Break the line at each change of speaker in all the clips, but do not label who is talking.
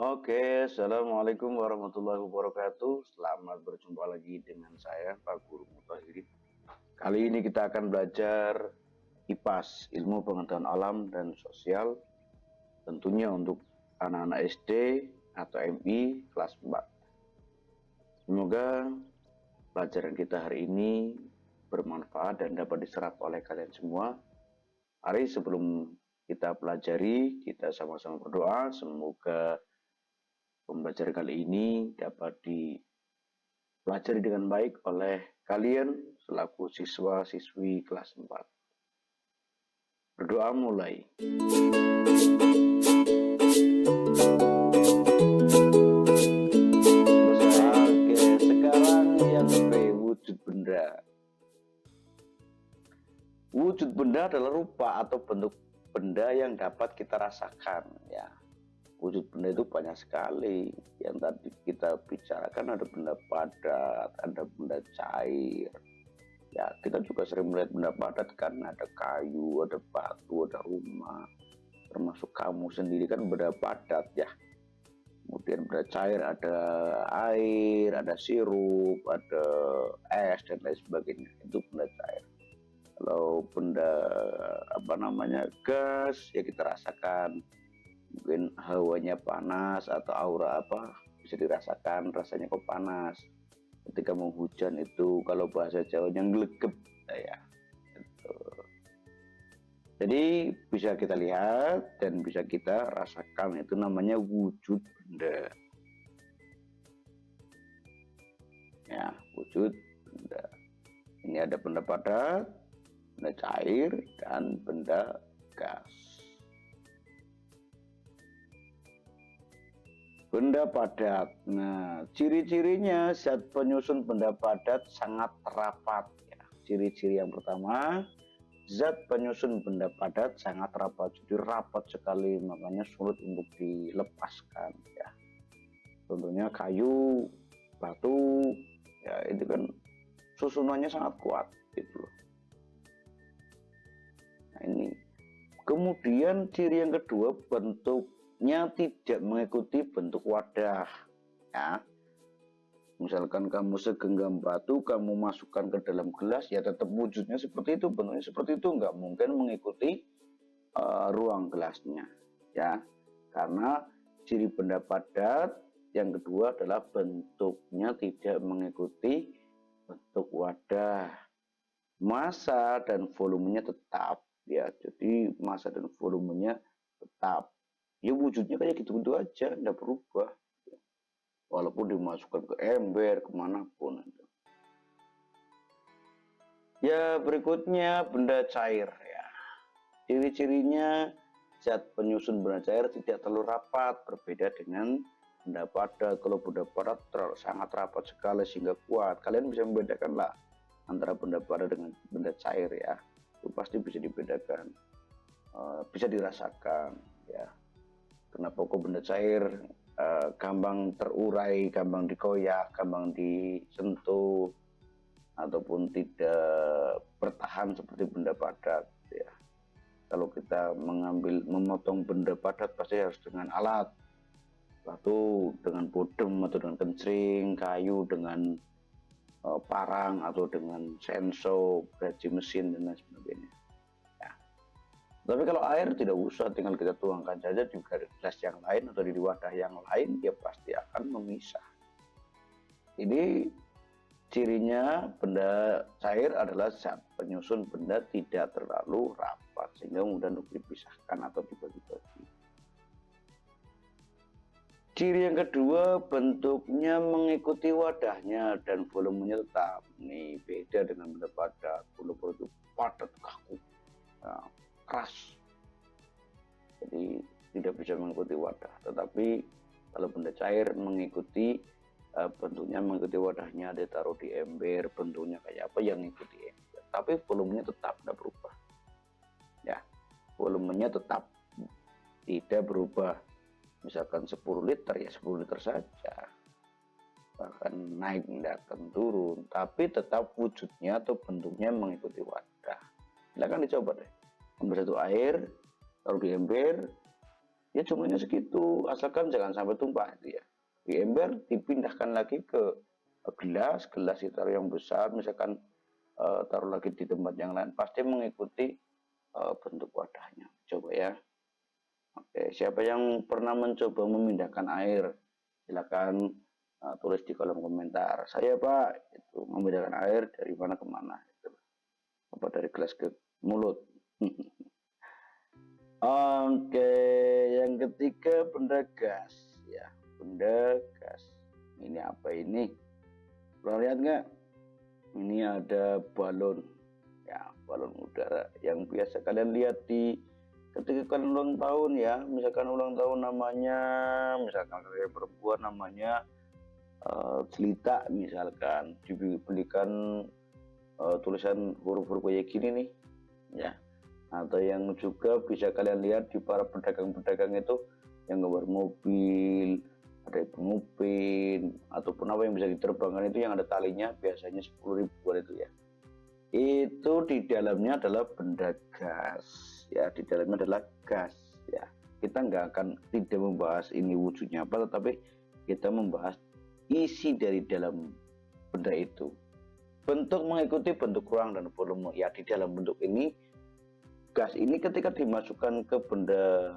Oke, Assalamualaikum warahmatullahi wabarakatuh. Selamat berjumpa lagi dengan saya, Pak Guru Mutahiri. Kali ini kita akan belajar IPAS, Ilmu Pengetahuan Alam dan Sosial, tentunya untuk anak-anak SD atau MI kelas 4. Semoga pelajaran kita hari ini bermanfaat dan dapat diserap oleh kalian semua. Mari sebelum kita pelajari, kita sama-sama berdoa, semoga pembelajaran kali ini dapat dipelajari dengan baik oleh kalian selaku siswa-siswi kelas 4. Berdoa mulai. Oke, sekarang yang B, wujud benda. Wujud benda adalah rupa atau bentuk benda yang dapat kita rasakan, ya. Wujud benda itu banyak sekali. Yang tadi kita bicarakan ada benda padat, ada benda cair. Ya, kita juga sering melihat benda padat kan, ada kayu, ada batu, ada rumah. Termasuk kamu sendiri kan benda padat ya. Kemudian benda cair ada air, ada sirup, ada es dan lain sebagainya. Itu benda cair. Kalau benda gas ya kita rasakan, mungkin hawanya panas atau aura bisa dirasakan rasanya kok panas. Ketika mau hujan itu kalau bahasa Jawanya ngelegep ya. Gitu. Jadi bisa kita lihat dan bisa kita rasakan, itu namanya wujud benda. Ya, wujud benda. Ini ada benda padat, benda cair, dan benda gas. Benda padat. Nah, ciri-cirinya zat penyusun benda padat sangat rapat. Ya. Ciri-ciri yang pertama, zat penyusun benda padat sangat rapat. Jadi rapat sekali, makanya sulit untuk dilepaskan. Ya. Contohnya kayu, batu, ya itu kan susunannya sangat kuat gitu loh. Nah ini. Kemudian ciri yang kedua, bentuknya tidak mengikuti bentuk wadah. Ya. Misalkan kamu segenggam batu, kamu masukkan ke dalam gelas, ya tetap wujudnya seperti itu, bentuknya seperti itu, nggak mungkin mengikuti ruang gelasnya. Ya, karena ciri benda padat yang kedua adalah bentuknya tidak mengikuti bentuk wadah. Massa dan volumenya tetap, ya. Jadi massa dan volumenya tetap. Ya wujudnya kayak gitu-gitu aja, enggak berubah. Walaupun dimasukkan ke ember, kemanapun. Ya berikutnya benda cair ya. Ciri-cirinya zat penyusun benda cair tidak terlalu rapat, berbeda dengan benda padat. Kalau benda padat sangat rapat sekali sehingga kuat. Kalian bisa membedakan lah antara benda padat dengan benda cair ya. Itu pasti bisa dibedakan, bisa dirasakan ya. Kenapa kok benda cair gampang terurai, gampang dikoyak, gampang disentuh, ataupun tidak bertahan seperti benda padat ya. Kalau kita memotong benda padat pasti harus dengan alat, batu dengan bodem atau dengan kencing, kayu dengan parang atau dengan senso, gaji mesin dan lain sebagainya. Ya. Tapi kalau air tidak usah, tinggal kita tuangkan saja di gelas yang lain atau di wadah yang lain, dia pasti akan memisah. Ini cirinya benda cair adalah zat penyusun benda tidak terlalu rapat sehingga mudah untuk dipisahkan atau dibagi-bagi. Ciri yang kedua, bentuknya mengikuti wadahnya dan volumenya tetap. Ini beda dengan benda padat. Volume itu padat, kaku, ya, keras. Jadi tidak bisa mengikuti wadah. Tetapi kalau benda cair mengikuti bentuknya, mengikuti wadahnya, ditaruh di ember, bentuknya kayak apa yang mengikuti ember. Tapi volumenya tetap tidak berubah. Ya, volumenya tetap tidak berubah. Misalkan 10 liter ya 10 liter saja, bahkan naik tidak akan turun, tapi tetap wujudnya atau bentuknya mengikuti wadah. Silakan dicoba deh, ambil satu air, taruh di ember, Ya jumlahnya segitu, asalkan jangan sampai tumpah itu ya. Di ember dipindahkan lagi ke gelas, gelas itu yang besar, misalkan taruh lagi di tempat yang lain, pasti mengikuti bentuk wadahnya. Coba ya. Oke, siapa yang pernah mencoba memindahkan air? Silakan tulis di kolom komentar. Saya Pak, itu memindahkan air dari mana ke mana? Itu. Apa dari gelas ke mulut? Oke, yang ketiga benda gas ya, benda gas. Ini apa ini? Pernah lihat nggak? Ini ada balon, ya balon udara yang biasa kalian lihat di ketika kalian ulang tahun ya, misalkan ulang tahun namanya, misalkan kalian perempuan namanya jelita misalkan, dibelikan tulisan huruf-huruf kayak gini nih, ya. Atau yang juga bisa kalian lihat di para pedagang-pedagang itu yang gambar mobil, ada ibu ngupin, ataupun apa yang bisa diterbangkan itu yang ada talinya biasanya 10 ribuan itu ya. Itu di dalamnya adalah benda gas, ya di dalamnya adalah gas ya. Kita nggak akan tidak membahas ini wujudnya apa, tetapi kita membahas isi dari dalam benda itu. Bentuk mengikuti bentuk ruang dan volume ya, di dalam bentuk ini gas ini ketika dimasukkan ke benda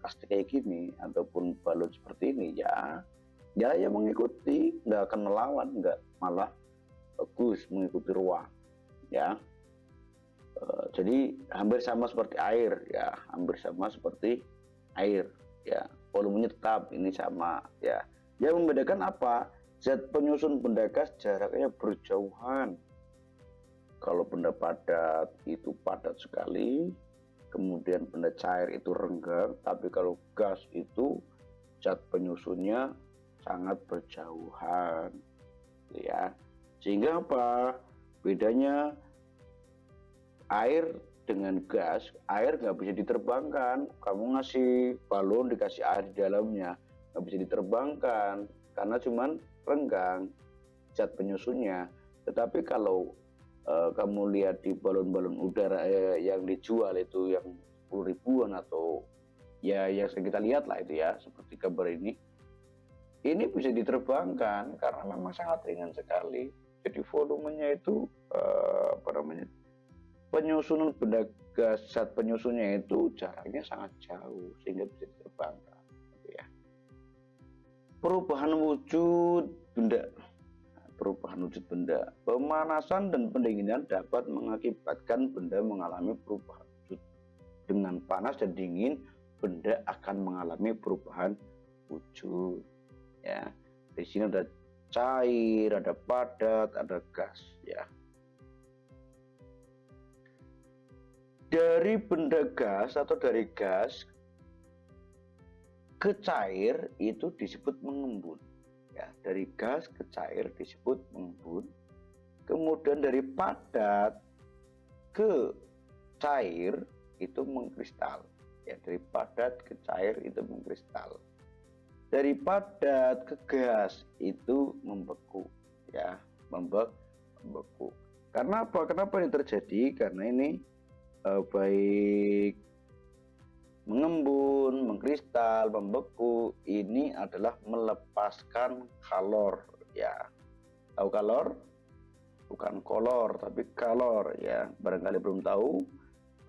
plastik kayak gini ataupun balon seperti ini ya mengikuti, nggak akan melawan, nggak, malah bagus mengikuti ruang ya. Jadi hampir sama seperti air ya, hampir sama seperti air ya, volumenya tetap ini sama ya. Yang membedakan apa? Zat penyusun benda gas jaraknya berjauhan. Kalau benda padat itu padat sekali, kemudian benda cair itu renggang, tapi kalau gas itu zat penyusunnya sangat berjauhan, ya. Sehingga apa? Bedanya air dengan gas, air nggak bisa diterbangkan. Kamu ngasih balon dikasih air di dalamnya, nggak bisa diterbangkan karena cuman renggang zat penyusunnya. Tetapi kalau kamu lihat di balon-balon udara yang dijual itu yang 10 ribuan atau ya yang kita lihat lah itu ya, seperti gambar ini bisa diterbangkan karena memang sangat ringan sekali. Jadi volumenya itu apa namanya, penyusunan benda gas zat penyusunnya itu jaraknya sangat jauh sehingga bisa diterbangkan gitu ya. Perubahan wujud benda. Perubahan wujud benda. Pemanasan dan pendinginan dapat mengakibatkan benda mengalami perubahan wujud. Dengan panas dan dingin, benda akan mengalami perubahan wujud. Ya, di sini ada cair, ada padat, ada gas. Ya. Dari benda gas atau dari gas ke cair itu disebut mengembun. Ya, dari gas ke cair disebut mengembun. Kemudian dari padat ke cair itu mengkristal. Ya, dari padat ke cair itu mengkristal. Dari padat ke gas itu membeku. Ya, membeku. Karena apa? Kenapa ini terjadi? Karena ini baik mengembun, mengkristal, membeku, ini adalah melepaskan kalor ya. Tahu kalor? Bukan kolor, tapi kalor ya. Barangkali belum tahu,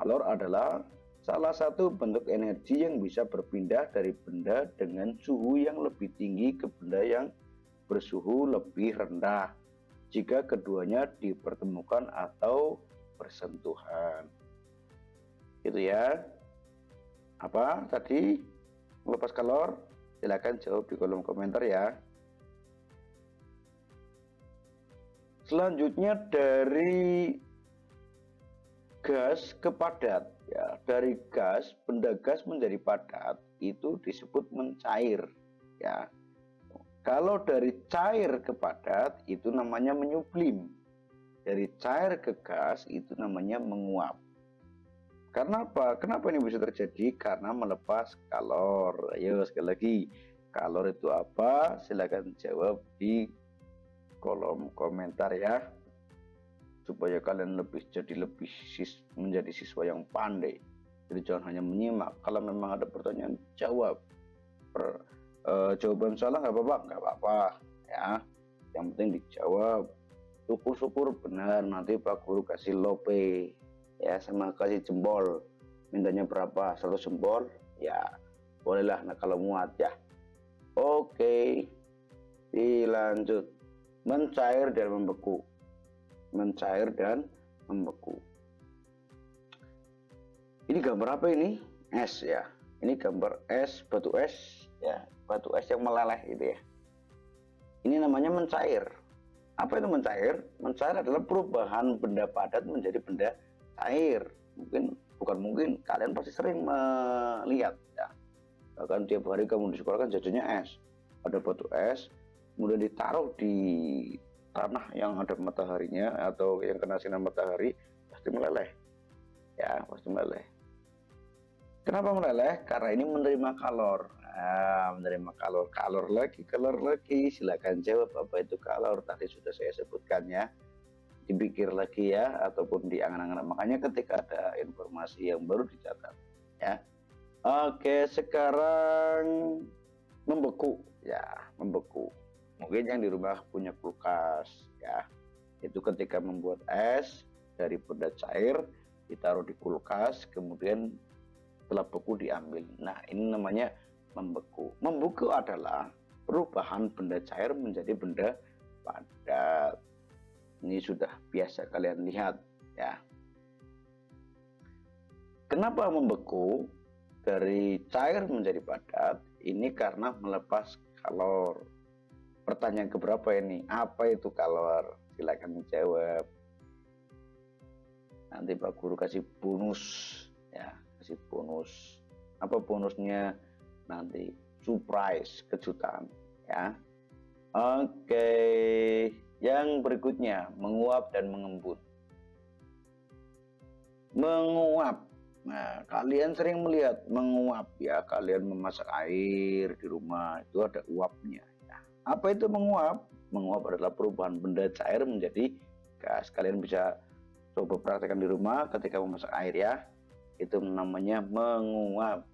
kalor adalah salah satu bentuk energi yang bisa berpindah dari benda dengan suhu yang lebih tinggi ke benda yang bersuhu lebih rendah jika keduanya dipertemukan atau bersentuhan. Gitu ya. Apa tadi melepas kalor? Silakan jawab di kolom komentar ya. Selanjutnya dari gas ke padat ya, dari gas, benda gas menjadi padat itu disebut mencair ya. Kalau dari cair ke padat itu namanya menyublim. Dari cair ke gas itu namanya menguap. Karena apa? Kenapa ini bisa terjadi? Karena melepas kalor. Ayo sekali lagi, kalor itu apa? Silakan jawab di kolom komentar ya, supaya kalian menjadi siswa yang pandai. Jadi jangan hanya menyimak. Kalau memang ada pertanyaan, jawab. Jawaban salah nggak apa-apa ya. Yang penting dijawab. Syukur-syukur benar, nanti Pak Guru kasih lope ya, sama kasih jempol. Mintanya berapa? 100 jempol ya, bolehlah. Nah kalau muat ya. Oke, dilanjut. Mencair dan membeku. Mencair dan membeku. Ini gambar apa ini? Es ya. Ini gambar es, batu es ya, batu es yang meleleh itu ya. Ini namanya mencair. Apa itu mencair? Mencair adalah perubahan benda padat menjadi benda cair. Bukan mungkin, kalian pasti sering melihat ya. Bahkan tiap hari kamu di sekolah kan jajannya es. Ada batu es, kemudian ditaruh di tanah yang ada mataharinya atau yang kena sinar matahari, pasti meleleh. Ya, pasti meleleh. Kenapa meleleh? Karena ini menerima kalor. Menerima kalor lagi. Silakan jawab apa itu kalor. Tadi sudah saya sebutkan ya. Dipikir lagi ya, ataupun diangan-angan. Makanya ketika ada informasi yang baru dicatat ya. Oke, sekarang membeku ya, membeku. Mungkin yang di rumah punya kulkas ya. Itu ketika membuat es dari benda cair ditaruh di kulkas, kemudian setelah beku diambil. Nah, ini namanya membeku. Membeku adalah perubahan benda cair menjadi benda padat. Ini sudah biasa kalian lihat ya. Kenapa membeku dari cair menjadi padat? Ini karena melepas kalor. Pertanyaan keberapa ini? Apa itu kalor? Silakan menjawab. Nanti Pak Guru kasih bonus ya. Kasih bonus. Apa bonusnya? Nanti surprise, kejutan ya. Oke, yang berikutnya menguap dan mengembun. Menguap. Nah, kalian sering melihat menguap ya, kalian memasak air di rumah itu ada uapnya ya. Apa itu menguap? Menguap adalah perubahan benda cair menjadi gas. Kalian bisa coba praktekkan di rumah ketika memasak air ya. Itu namanya menguap.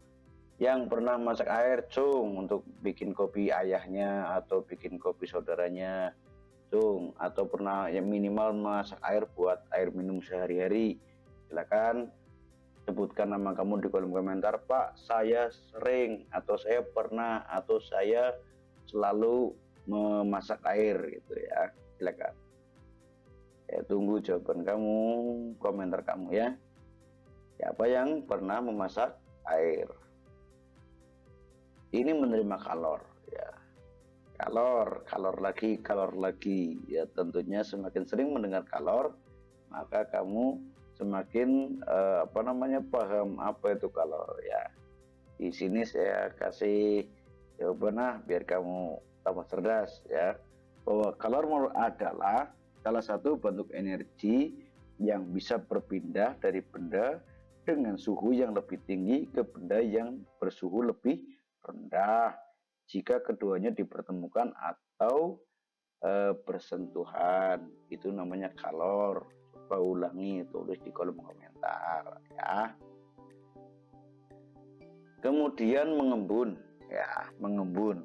Yang pernah masak air cung untuk bikin kopi ayahnya atau bikin kopi saudaranya cung, atau pernah yang minimal masak air buat air minum sehari-hari, silakan sebutkan nama kamu di kolom komentar. Pak, saya sering, atau saya pernah, atau saya selalu memasak air gitu ya. Silakan. Saya tunggu jawaban kamu, komentar kamu ya. Siapa yang pernah memasak air? Ini menerima kalor ya. Kalor lagi ya. Tentunya semakin sering mendengar kalor, maka kamu semakin paham apa itu kalor ya. Di sini saya kasih jawaban biar kamu tambah cerdas ya, bahwa kalor adalah salah satu bentuk energi yang bisa berpindah dari benda dengan suhu yang lebih tinggi ke benda yang bersuhu lebih rendah jika keduanya dipertemukan atau bersentuhan. Itu namanya kalor. Coba ulangi, tulis di kolom komentar ya. Kemudian mengembun ya, mengembun.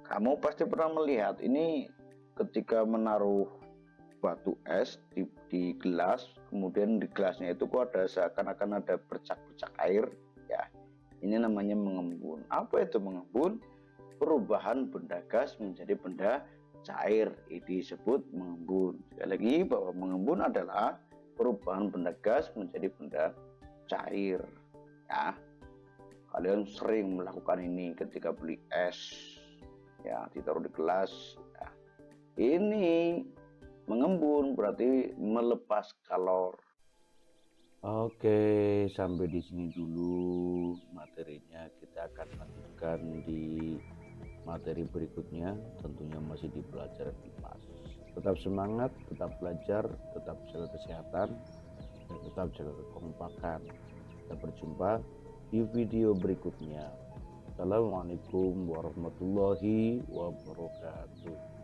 Kamu pasti pernah melihat ini ketika menaruh batu es di gelas, kemudian di gelasnya itu kok ada seakan-akan ada bercak-bercak air ya. Ini namanya mengembun. Apa itu mengembun? Perubahan benda gas menjadi benda cair, ini disebut mengembun. Sekali lagi bahwa mengembun adalah perubahan benda gas menjadi benda cair ya. Kalian sering melakukan ini ketika beli es ya, ditaruh di gelas ya. Ini mengembun berarti melepas kalor. Oke, sampai di sini dulu materinya. Kita akan lanjutkan di materi berikutnya, tentunya masih di pelajaran IPAS. Tetap semangat, tetap belajar, tetap jaga kesehatan, dan tetap jaga kekompakan. Kita berjumpa di video berikutnya. Assalamualaikum warahmatullahi wabarakatuh.